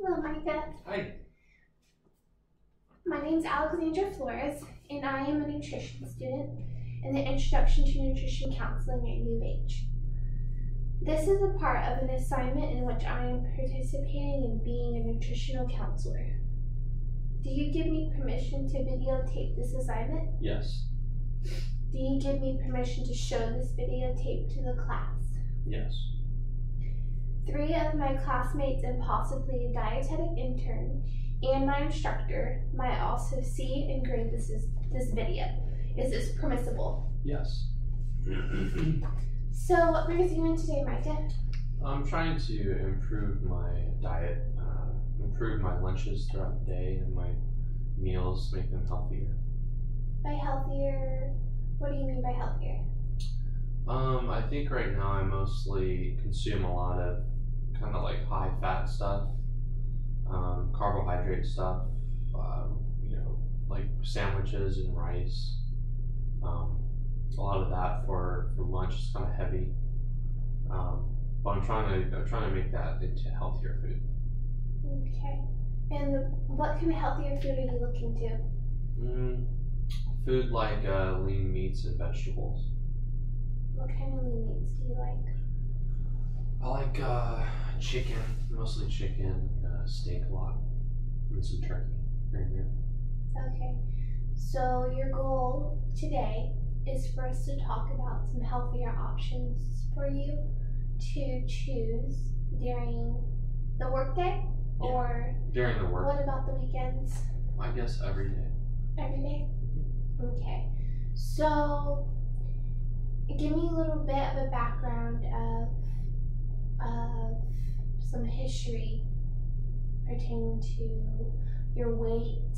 Hello, Micah. Hi. My name is Alexandra Flores, and I am a nutrition student in the Introduction to Nutritional Counseling at UH. This is a part of an assignment in which I am participating in being a nutritional counselor. Do you give me permission to videotape this assignment? Yes. Do you give me permission to show this videotape to the class? Yes. 3 of my classmates and possibly a dietetic intern and my instructor might also see and grade this video. Is this permissible? Yes. So what brings you in today, Micah? I'm trying to improve my diet, improve my lunches throughout the day and my meals, make them healthier. By healthier, what do you mean by healthier? I think right now I mostly consume a lot of kind of like high fat stuff, carbohydrate stuff, like sandwiches and rice. A lot of that for lunch is kind of heavy. But I'm trying to make that into healthier food. Okay. And what kind of healthier food are you looking to? Food like lean meats and vegetables. What kind of lean meats do you like? I like chicken, mostly chicken, steak a lot, and some turkey here and there. Okay. So your goal today is for us to talk about some healthier options for you to choose during the workday, or during the work. What about the weekends? I guess every day. Every day? Okay. So give me a little bit of a background of some history pertaining to your weight,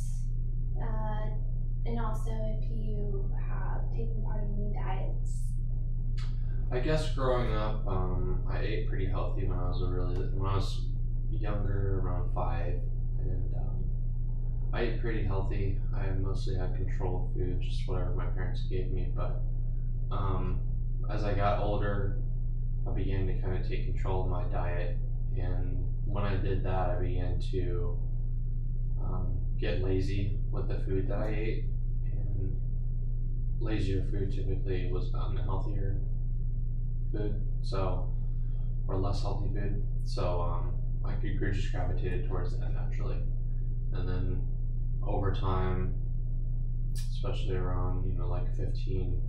and also if you have taken part in any diets. I guess growing up, I ate pretty healthy when I was younger, around 5, and I ate pretty healthy. I mostly had controlled food, just whatever my parents gave me. But as I got older, I began to kind of take control of my diet, and when I did that, I began to get lazy with the food that I ate, and lazier food typically was unhealthier food, or less healthy food. So I just gravitated towards that naturally, and then over time, especially around like 15.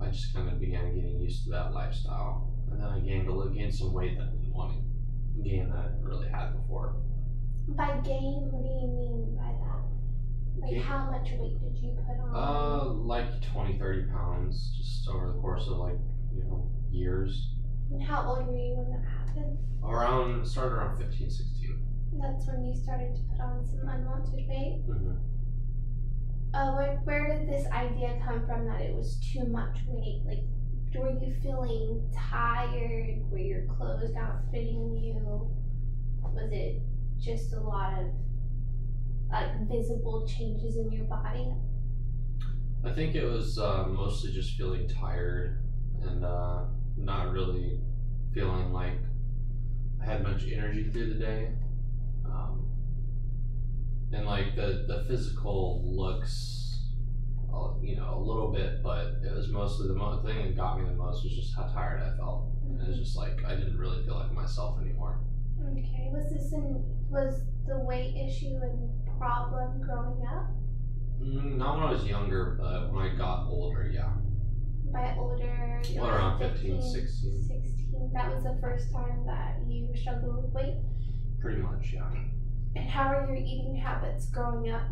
I just kind of began getting used to that lifestyle, and then I gained some weight that I didn't want to gain that I really had before. By gain, what do you mean by that? Like how much weight did you put on? Like 20-30 pounds, just over the course of years. And how old were you when that happened? Started around 15, 16. That's when you started to put on some unwanted weight? Mm-hmm. Where did this idea come from that it was too much weight? Like, were you feeling tired? Were your clothes not fitting you? Was it just a lot of visible changes in your body? I think it was mostly just feeling tired and not really feeling like I had much energy through the day. And like the physical looks, a little bit, but it was mostly the thing that got me the most was just how tired I felt. And it was just like I didn't really feel like myself anymore. Okay, was the weight issue a problem growing up? Not when I was younger, but when I got older, yeah. By older, around 15, 16. 16. That was the first time that you struggled with weight? Pretty much, yeah. And how are your eating habits growing up?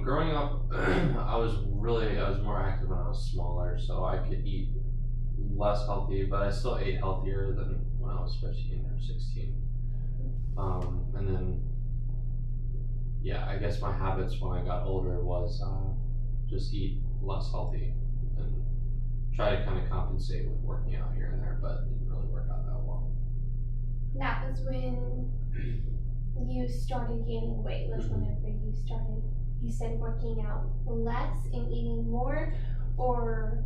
Growing up, I was more active when I was smaller, so I could eat less healthy, but I still ate healthier than when I was 15 or 16. And then, I guess my habits when I got older was just eat less healthy and try to kind of compensate with working out here and there, but it didn't really work out that well. That was when you started gaining weight, whenever you said working out less and eating more, or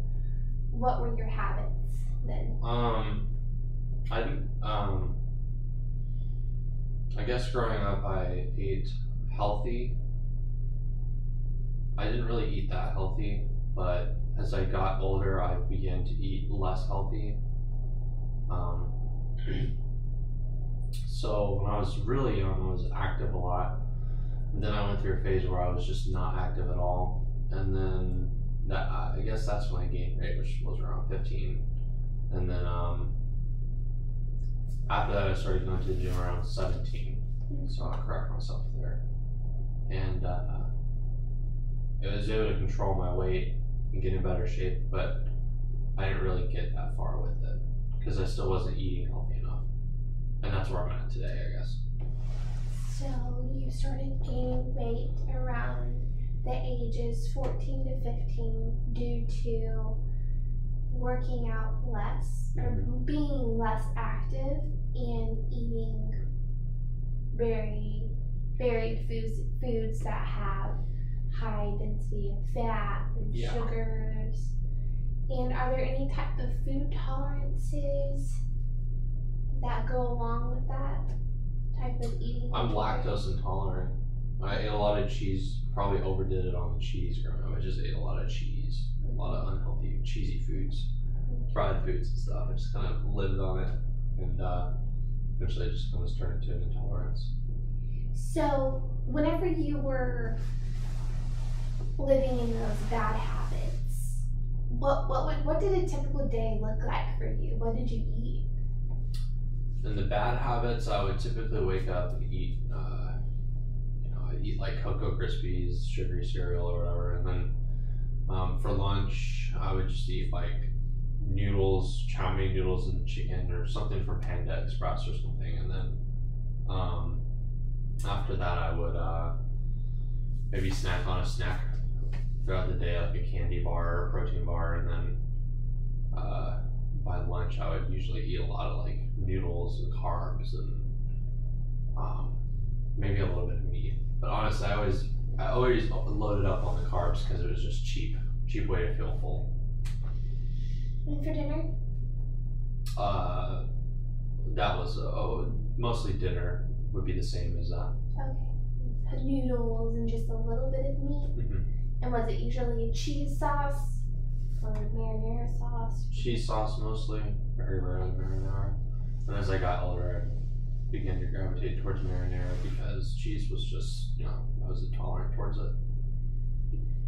what were your habits then? I guess growing up I ate healthy. I didn't really eat that healthy, but as I got older, I began to eat less healthy. So when I was really young, I was active a lot. Then I went through a phase where I was just not active at all, and then that I guess that's when I gained weight, which was around 15. And then after that, I started going to the gym around 17. So I'll correct myself there. And I was able to control my weight and get in better shape, but I didn't really get that far with it because I still wasn't eating healthy enough. And that's where I'm at today, I guess. So you started gaining weight around the ages 14 to 15 due to working out less or being less active and eating very varied foods that have high density of fat and sugars. And are there any type of food tolerances that go along with that type of eating? I'm lactose intolerant. I ate a lot of cheese, probably overdid it on the cheese growing up. I just ate a lot of cheese, a lot of unhealthy, cheesy foods, fried foods and stuff. I just kind of lived on it, and eventually I just kind of turned into an intolerance. So, whenever you were living in those bad habits, what did a typical day look like for you? What did you eat? In the bad habits, I would typically wake up and eat, I'd eat like Cocoa Krispies, sugary cereal or whatever, and then for lunch, I would just eat like noodles, chow mein noodles and chicken or something from Panda Express or something, and then after that, I would maybe snack on a snack throughout the day, like a candy bar or a protein bar, and then by lunch, I would usually eat a lot of like noodles and carbs and maybe a little bit of meat. But honestly, I always loaded up on the carbs because it was just cheap way to feel full. And for dinner? That was mostly dinner would be the same as that. Okay. Noodles and just a little bit of meat. And was it usually cheese sauce or marinara sauce? Cheese sauce mostly, very rarely marinara. And as I got older, I began to gravitate towards marinara because cheese was just, I was intolerant towards it.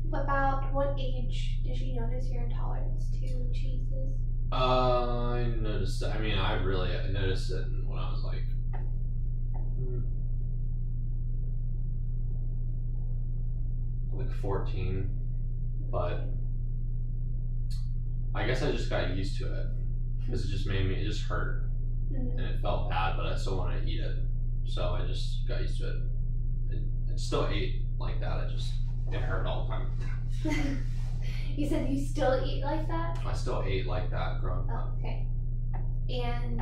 About what age did you notice your intolerance to cheeses? I noticed it. I mean, I noticed it when I was like, like 14, but I guess I just got used to it because it just hurt and it felt bad, but I still wanted to eat it, so I just got used to it and still ate like that. It hurt all the time. You said you still eat like that? I still ate like that growing up. Okay. And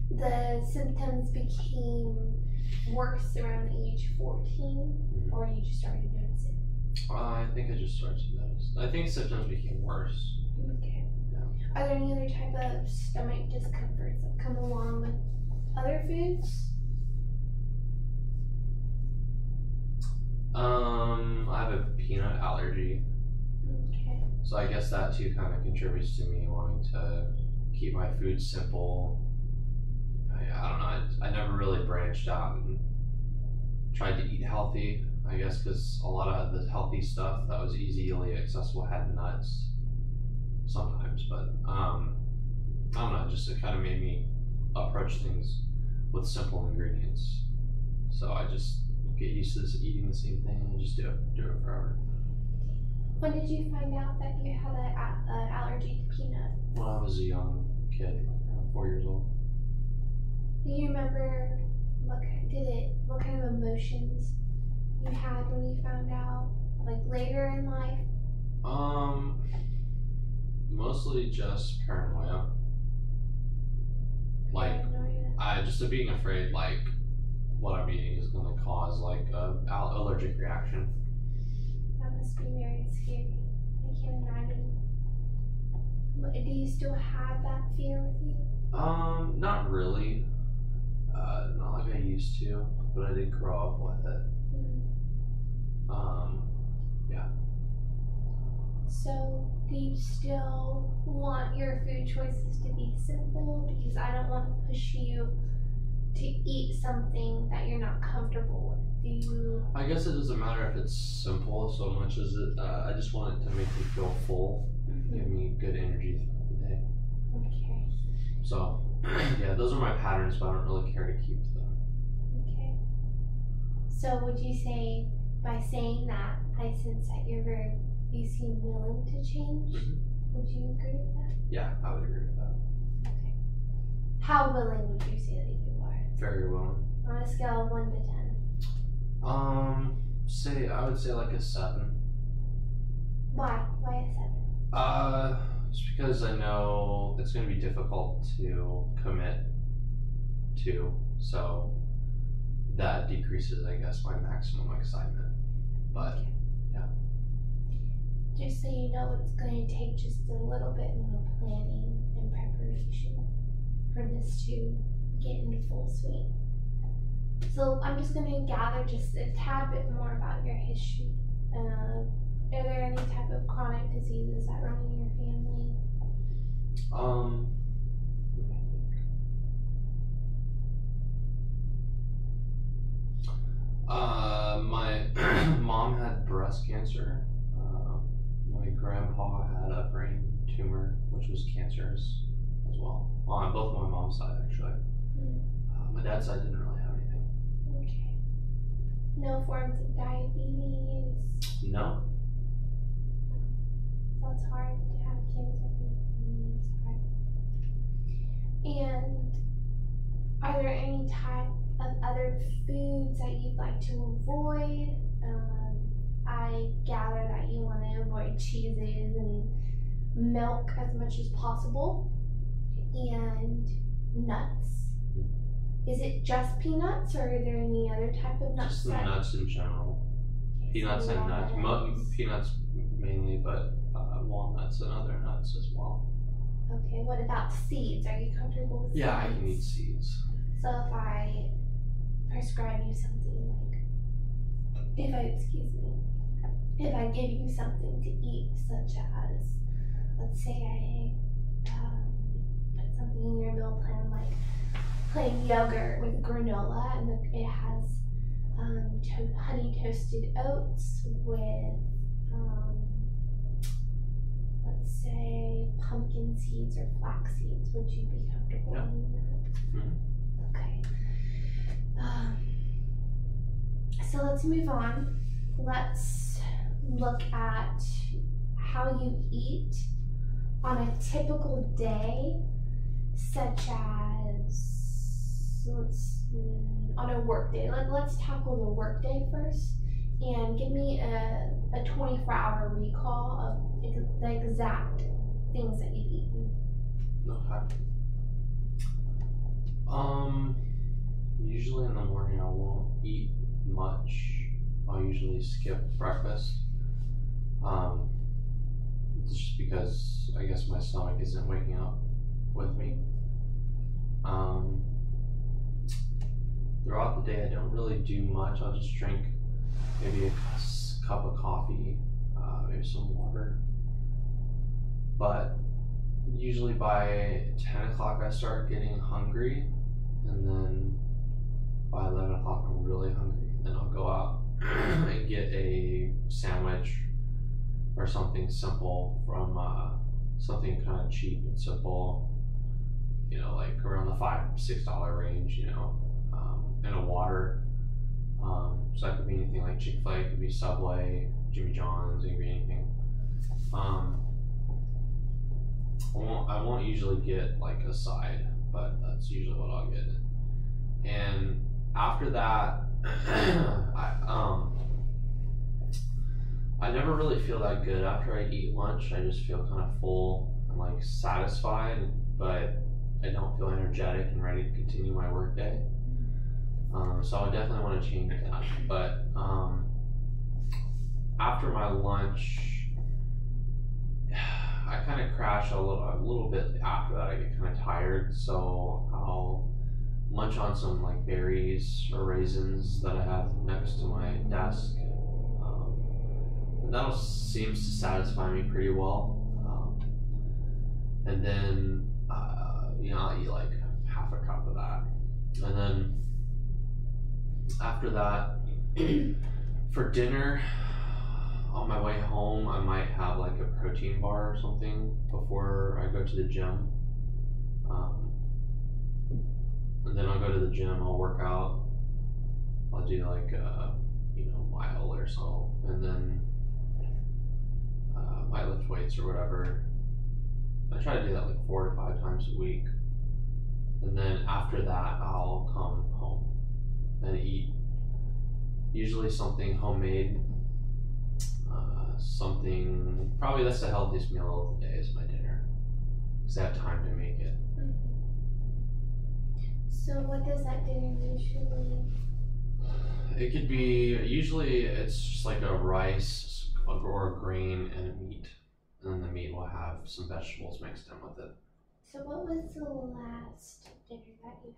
the symptoms became worse around the age 14, or you just started to notice it? I think I just started to notice. I think symptoms became worse. Okay. Yeah. Are there any other type of stomach discomforts that come along with other foods? I have a peanut allergy. Okay. So I guess that too kind of contributes to me wanting to keep my food simple. I don't know. I never really branched out and tried to eat healthy. I guess because a lot of the healthy stuff that was easily accessible had nuts sometimes, but I don't know. Just it kind of made me approach things with simple ingredients. So I just get used to eating the same thing and just do it forever. When did you find out that you had an allergy to peanut? When I was a young kid, like around 4 years old. Do you remember what kind of emotions you had when you found out, like later in life? Mostly just paranoia. Like, just being afraid, like, what I'm eating is going to cause, like, an allergic reaction. That must be very scary. I can't imagine. Do you still have that fear with you? Not really. Not like I used to, but I didn't grow up with it. Yeah. So, do you still want your food choices to be simple? Because I don't want to push you to eat something that you're not comfortable with. Do you? I guess it doesn't matter if it's simple so much as I just want it to make me feel full, give me good energy throughout the day. Okay. So, yeah, those are my patterns, but I don't really care to keep them. Okay. So, would you say, by saying that, I sense that you seem willing to change? Would you agree with that? Yeah, I would agree with that. Okay. How willing would you say that you are? Very willing. On a scale of 1 to 10. I would say like a 7. Why? Why a 7? Just because I know it's going to be difficult to commit to, so that decreases, I guess, my maximum excitement. But Okay. yeah. Just so you know, it's going to take just a little bit more planning and preparation for this to get into full swing. So I'm just going to gather just a tad bit more about your history. Are there any type of chronic diseases that run in your family? My mom had breast cancer. My grandpa had a brain tumor, which was cancerous as well. On both my mom's side, actually. My dad's side didn't really have anything. Okay. No forms of diabetes? No. That's hard to have cancer in the family. I'm sorry. And are there any type of other foods that you'd like to avoid? I gather that you want to avoid cheeses and milk as much as possible, and nuts. Is it just peanuts, or are there any other type of nuts? Just the nuts in general. Peanuts and nuts. Peanuts mainly, but walnuts and other nuts as well. Okay, what about seeds? Are you comfortable with seeds? Yeah, I can eat seeds. So if I prescribe you something like, if I give you something to eat, such as, let's say I put something in your meal plan like plain yogurt with granola, and it has honey toasted oats with, let's say, pumpkin seeds or flax seeds. Would you be comfortable eating that? Okay. So let's move on. Let's look at how you eat on a typical day, such as on a work day. Let's tackle the work day first, and give me a 24-hour recall of the exact things that you've eaten. Okay. Usually in the morning I won't eat much. I'll usually skip breakfast. Just because I guess my stomach isn't waking up with me. Throughout the day I don't really do much. I'll just drink maybe a cup of coffee, maybe some water. But usually by 10 o'clock I start getting hungry, and then by 11 o'clock I'm really hungry. Then I'll go out and get a sandwich or something simple from something kind of cheap and simple, you know, like around the $5-6 range, you know, and a water. So that could be anything like Chick-fil-A, it could be Subway, Jimmy John's, it could be anything. I won't usually get like a side, but that's usually what I'll get. And after that, I never really feel that good after I eat lunch. I just feel kind of full and like satisfied, but I don't feel energetic and ready to continue my work day. So I definitely want to change that. But after my lunch, I kind of crash a little bit after that. I get kind of tired, so I'll lunch munch on some like berries or raisins that I have next to my desk. And that seems to satisfy me pretty well. And then, I'll eat like half a cup of that. And then after that, for dinner, on my way home, I might have like a protein bar or something before I go to the gym. And then I'll go to the gym, I'll work out, I'll do like a mile or so, and then might lift weights or whatever. I try to do that like 4 to 5 times a week. And then after that, I'll come home and eat. Usually something homemade, probably that's the healthiest meal of the day is my dinner, because I have time to make it. So what does that dinner usually? It could be, usually it's just like a rice or a grain and a meat. And then the meat will have some vegetables mixed in with it. So what was the last dinner that you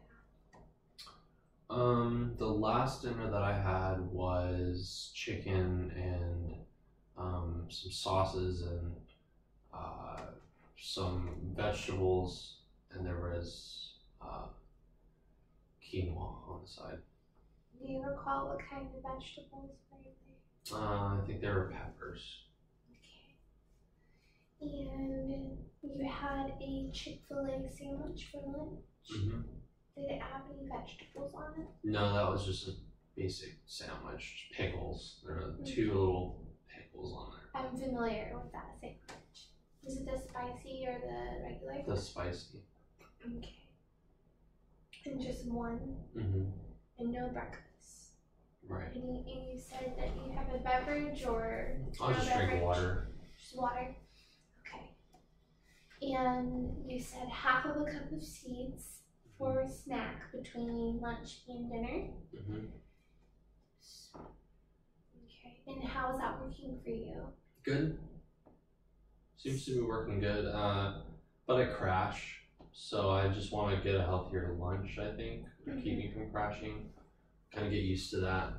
had? The last dinner that I had was chicken and some sauces and some vegetables, and there was quinoa on the side. Do you recall what kind of vegetables were there? I think there were peppers. Okay. And you had a Chick-fil-A sandwich for lunch? Mm-hmm. Did it have any vegetables on it? No, that was just a basic sandwich. Pickles. There are 2 little pickles on there. I'm familiar with that sandwich. Is it the spicy or the regular? The spicy. Okay. And just one? Mm-hmm. And no breakfast? Right. And you said that you have a beverage or I'll just drink water. Just water? Okay. And you said half of a cup of seeds for a snack between lunch and dinner? Mm-hmm. Okay. And how is that working for you? Good. Seems to be working good. But I crash, so I just want to get a healthier lunch, I think, to keep me from crashing. Kind of get used to that.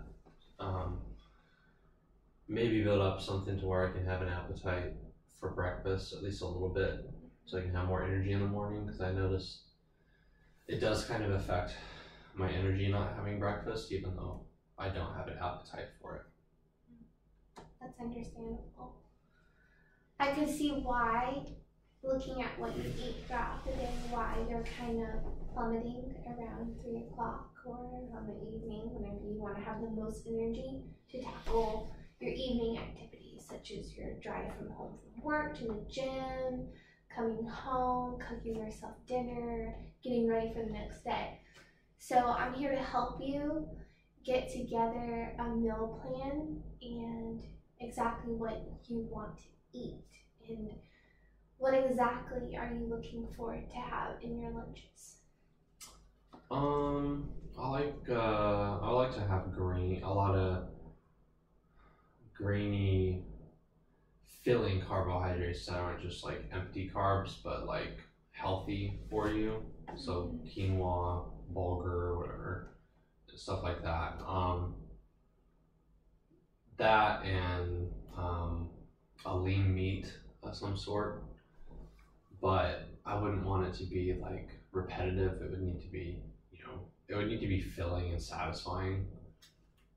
Maybe build up something to where I can have an appetite for breakfast, at least a little bit, so I can have more energy in the morning, because I notice it does kind of affect my energy not having breakfast, even though I don't have an appetite for it. That's understandable. I can see why, looking at what you eat throughout the day, why you're kind of plummeting around 3 o'clock or on the evening, whenever you want to have the most energy to tackle your evening activities, such as your drive from home from work to the gym, coming home, cooking yourself dinner, getting ready for the next day. So I'm here to help you get together a meal plan and exactly what you want to eat and what exactly are you looking forward to have in your lunches? I like to have a lot of grainy, filling carbohydrates that aren't just like empty carbs, but like healthy for you. So quinoa, bulgur, whatever, stuff like that. That and a lean meat of some sort, but I wouldn't want it to be like repetitive. It would need to be, filling and satisfying.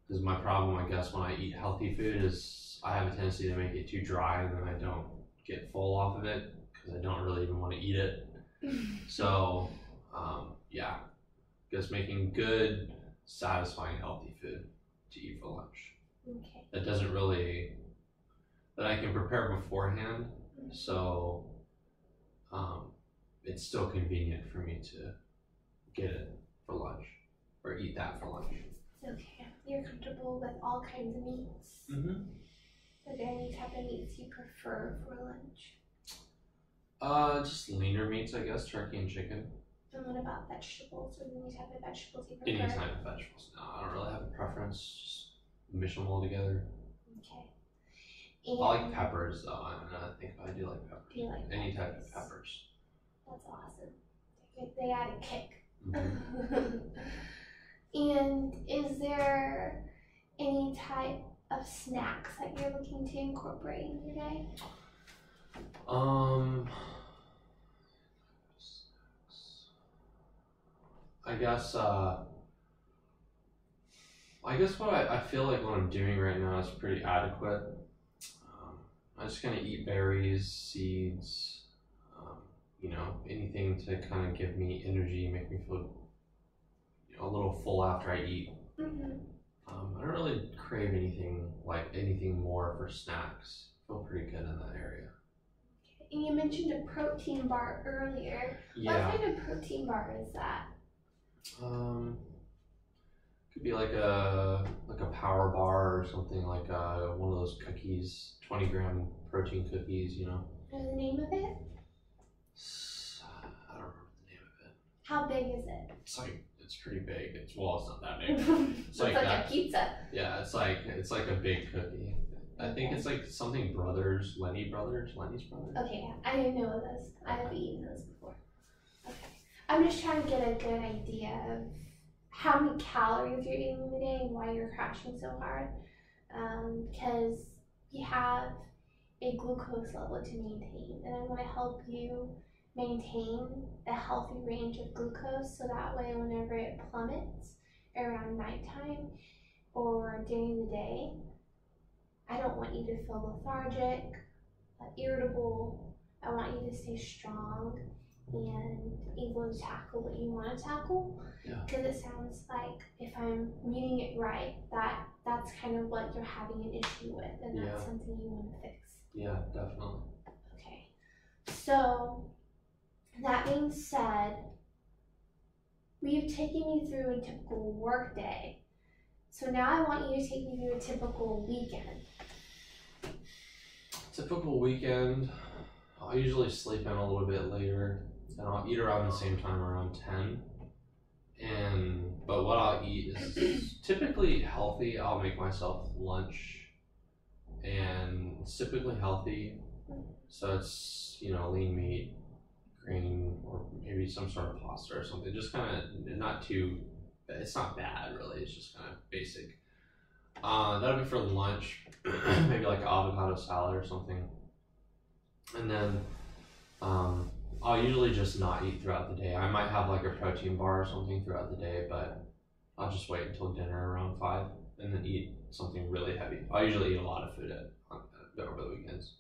Because my problem, I guess, when I eat healthy food is I have a tendency to make it too dry, and then I don't get full off of it because I don't really even want to eat it. So, just making good, satisfying, healthy food to eat for lunch. Okay. That I can prepare beforehand, so it's still convenient for me to get it for lunch or eat that for lunch. Okay. You're comfortable with all kinds of meats? Mm-hmm. Are there any type of meats you prefer for lunch? Just leaner meats, I guess, turkey and chicken. And what about vegetables? Or any type of vegetables you prefer? Any type of vegetables. No, I don't really have a preference. Just mish them all together. Okay. And I like peppers, though. I think I do like peppers. Do you like any peppers? type of peppers? That's awesome. They add a kick. Mm-hmm. And is there any type of snacks that you're looking to incorporate in your day? I guess what I feel like what I'm doing right now is pretty adequate. I'm just gonna eat berries, seeds, anything to kind of give me energy, make me feel a little full after I eat. Mm-hmm. I don't really crave anything more for snacks. I feel pretty good in that area. And you mentioned a protein bar earlier. Yeah. What kind of protein bar is that? Could be like a power bar or something, like one of those cookies, 20-gram protein cookies, Know the name of it? I don't remember the name of it. How big is it? It's pretty big. It's not that big. It's like a pizza. Yeah, it's like a big cookie. I think it's like something Lenny's Brothers. Okay, I didn't know those. I've eaten those before. Okay, I'm just trying to get a good idea of how many calories you're eating in a day and why you're crashing so hard. Because you have a glucose level to maintain, and I want to help you maintain the healthy range of glucose so that way whenever it plummets around nighttime or during the day, I don't want you to feel lethargic, irritable. I want you to stay strong and able to tackle what you want to tackle. Because it sounds like, if I'm reading it right, that's kind of what you're having an issue with, and that's something you want to fix. Yeah, definitely. Okay, so that being said, we've taken you through a typical work day. So now I want you to take me through a typical weekend. Typical weekend, I'll usually sleep in a little bit later, and I'll eat around the same time, around 10. But what I'll eat is typically healthy. I'll make myself lunch, and it's typically healthy. So it's, lean meat, grain, or maybe some sort of pasta or something. Just kind of it's not bad really. It's just kind of basic. That'll be for lunch, maybe like an avocado salad or something. And then I'll usually just not eat throughout the day. I might have like a protein bar or something throughout the day, but I'll just wait until dinner around 5 and then eat something really heavy. I usually eat a lot of food over the weekends.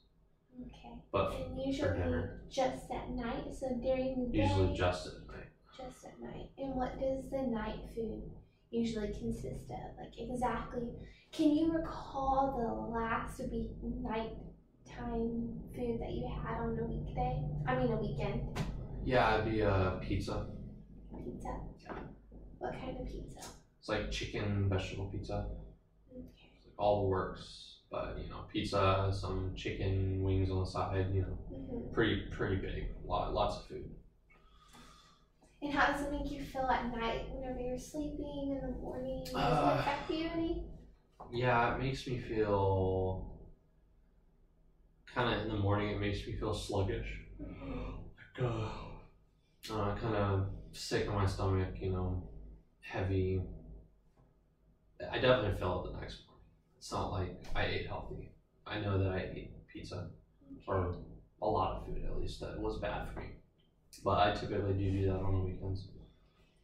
Okay. But and usually for dinner, just at night, so during the day? Usually just at night. Just at night. And what does the night food usually consist of? Like exactly, can you recall the last nighttime food that you had on a weekend? Yeah, it'd be pizza. Pizza? Yeah. What kind of pizza? It's like chicken, vegetable pizza. Okay. It's like all the works, but pizza, some chicken wings on the side, pretty big, lots of food. And how does it make you feel at night whenever you're sleeping in the morning? Does it affect you any? Yeah, it makes me feel in the morning. It makes me feel sluggish, kind of sick in my stomach, heavy. I definitely feel it the next morning. It's not like I ate healthy. I know that I ate pizza or a lot of food at least that was bad for me. But I typically do that on the weekends.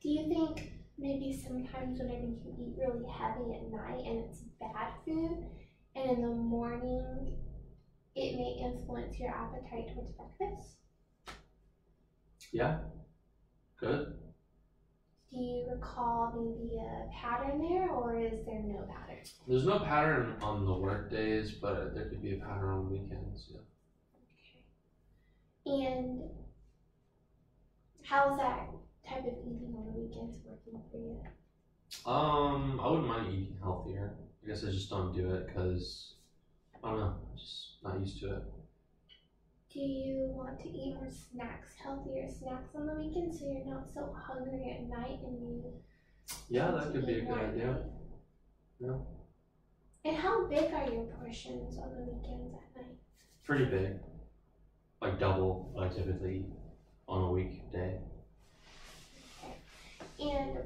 Do you think maybe sometimes whenever you eat really heavy at night and it's bad food, and in the morning it may influence your appetite towards breakfast? Yeah, good. Do you recall maybe a pattern there, or is there no pattern? There's no pattern on the work days, but there could be a pattern on the weekends, yeah. Okay. And how's that type of eating on the weekends working for you? I wouldn't mind eating healthier. I guess I just don't do it because, I don't know, I'm just not used to it. Do you want to eat more healthier snacks on the weekend so you're not so hungry at night and you... Yeah, that could be a good idea. Yeah. And how big are your portions on the weekends at night? Pretty big. Like double what I typically eat on a weekday. Okay. And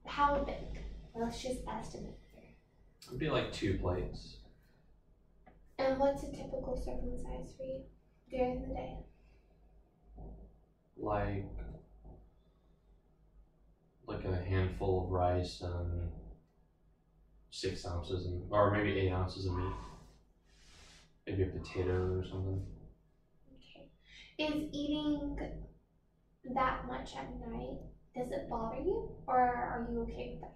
How big? Let's just estimate here. It'd be like 2 plates. And what's a typical serving size for you during the day? Like a handful of rice and 6 ounces, or maybe 8 ounces of meat. Maybe a potato or something. Okay. Is eating that much at night, does it bother you, or are you okay with that?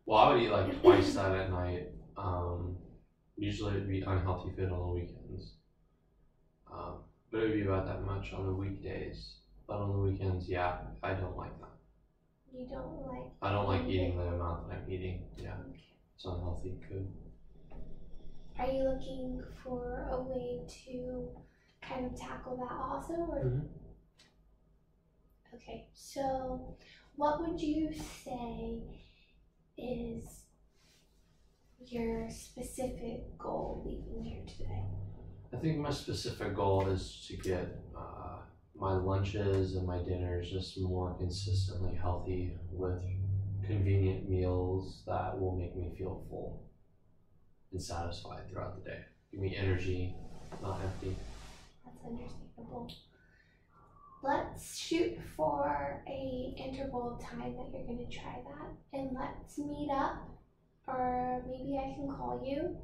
Well, I would eat like twice that at night. Usually it'd be unhealthy food on the weekends. But it would be about that much on the weekdays. But on the weekends, yeah, I don't like that. You don't like? I don't like eating the amount that I'm eating. Yeah, Okay. it's unhealthy food. Are you looking for a way to kind of tackle that also? Or? Mm-hmm. Okay, so what would you say is your specific goal leaving here today? I think my specific goal is to get my lunches and my dinners just more consistently healthy with convenient meals that will make me feel full and satisfied throughout the day. Give me energy, not empty. That's understandable. Let's shoot for a interval of time that you're going to try that, and let's meet up, or maybe I can call you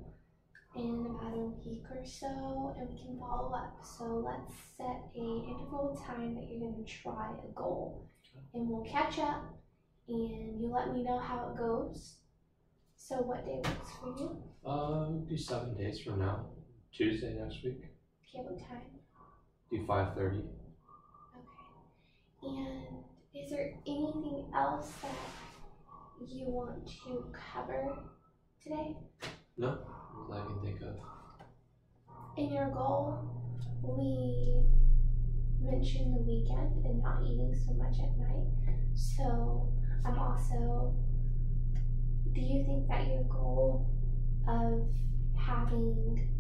in about a week or so and we can follow up. So let's set a interval of time that you're going to try a goal, and we'll catch up and you let me know how it goes. So what day works for you? Do 7 days from now, Tuesday next week. Okay, what time? Do 5:30. Okay. And is there anything else that you want to cover today? No, that I can think of. In your goal, we mentioned the weekend and not eating so much at night. So I'm also, do you think that your goal of having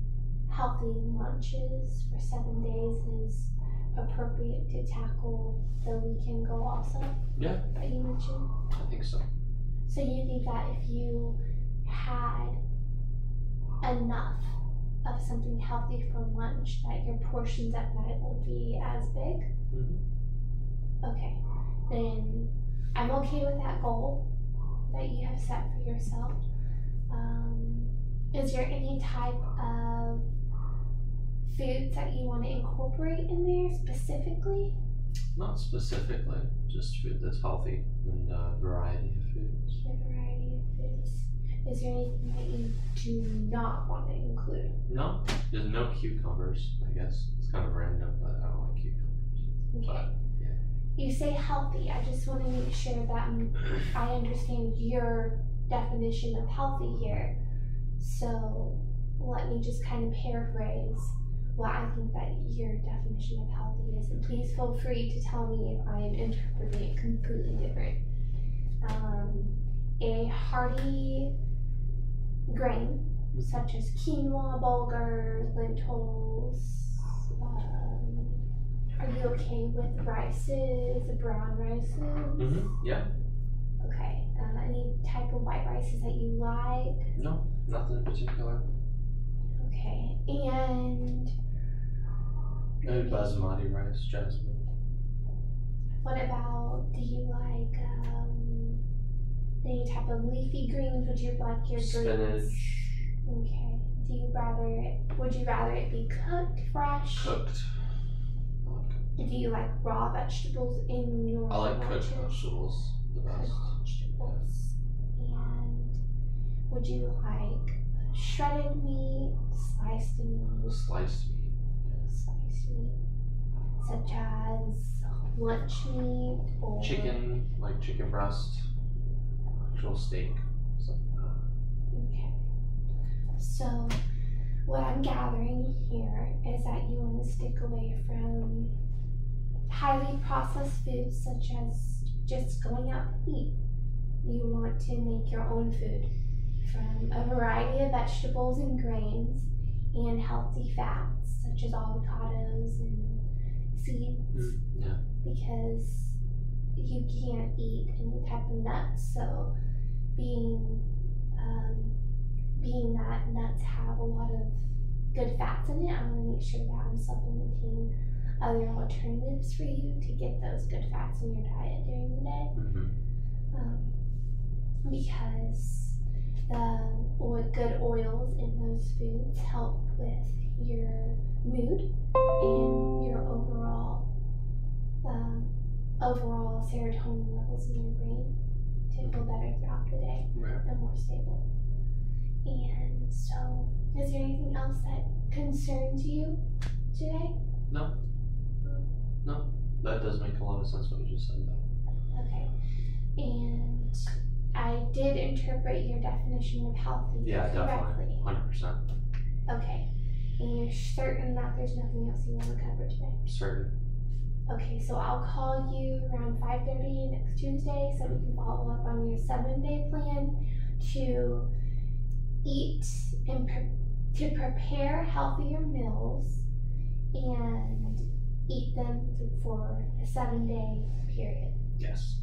healthy lunches for 7 days is appropriate to tackle the weekend goal also? Yeah, That you mentioned? I think so. So you think that if you had enough of something healthy for lunch, that your portions at night won't be as big? Mm-hmm. Okay, then I'm okay with that goal that you have set for yourself. Is there any type of foods that you want to incorporate in there specifically? Not specifically, just food that's healthy and a variety of foods. A variety of foods. Is there anything that you do not want to include? No, there's no cucumbers, I guess. It's kind of random, but I don't like cucumbers. Okay. But, yeah. You say healthy. I just want to make sure that I understand your definition of healthy here. So let me just kind of paraphrase what I think that your definition of healthy is. And please feel free to tell me if I am interpreting it completely different. A hearty grain, such as quinoa, bulgur, lentils. Are you okay with rices, brown rices? Mm-hmm. Yeah. Okay. Any type of white rices that you like? No, nothing in particular. Okay. And Maybe basmati rice, jasmine. what about, do you like any type of leafy greens? Would you like your Spinach. greens? Okay. Would you rather it be cooked, fresh? Cooked. I like cooked. Do you like raw vegetables in your I like cooked lunches? vegetables the best. Cooked vegetables. And would you like shredded meat, sliced meat? Sliced meat. Sliced meat. Such as lunch meat or Chicken, like chicken breast, actual steak, something like that. Okay. So what I'm gathering here is that you want to stick away from highly processed foods such as just going out to eat. You want to make your own food from a variety of vegetables and grains and healthy fats such as avocados and seeds. Yeah. Because you can't eat any type of nuts. So being that nuts have a lot of good fats in it, I want to make sure that I'm supplementing other alternatives for you to get those good fats in your diet during the day. Because the good oils in those foods help with your mood and your overall serotonin levels in your brain to feel better throughout the day and more stable. And so, is there anything else that concerns you today? No, that does make a lot of sense what you just said though. Okay, and I did interpret your definition of healthy correctly. Definitely, 100%. Okay, and you're certain that there's nothing else you want to cover today? Certain. Okay, so I'll call you around 5:30 next Tuesday so we can follow up on your 7-day plan to eat and to prepare healthier meals and eat them for a 7-day period. Yes.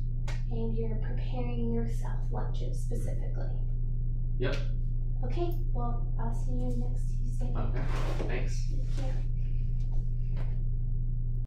And you're preparing yourself lunches specifically. Yep. Okay, well, I'll see you next Tuesday. Okay, thanks. Thank you.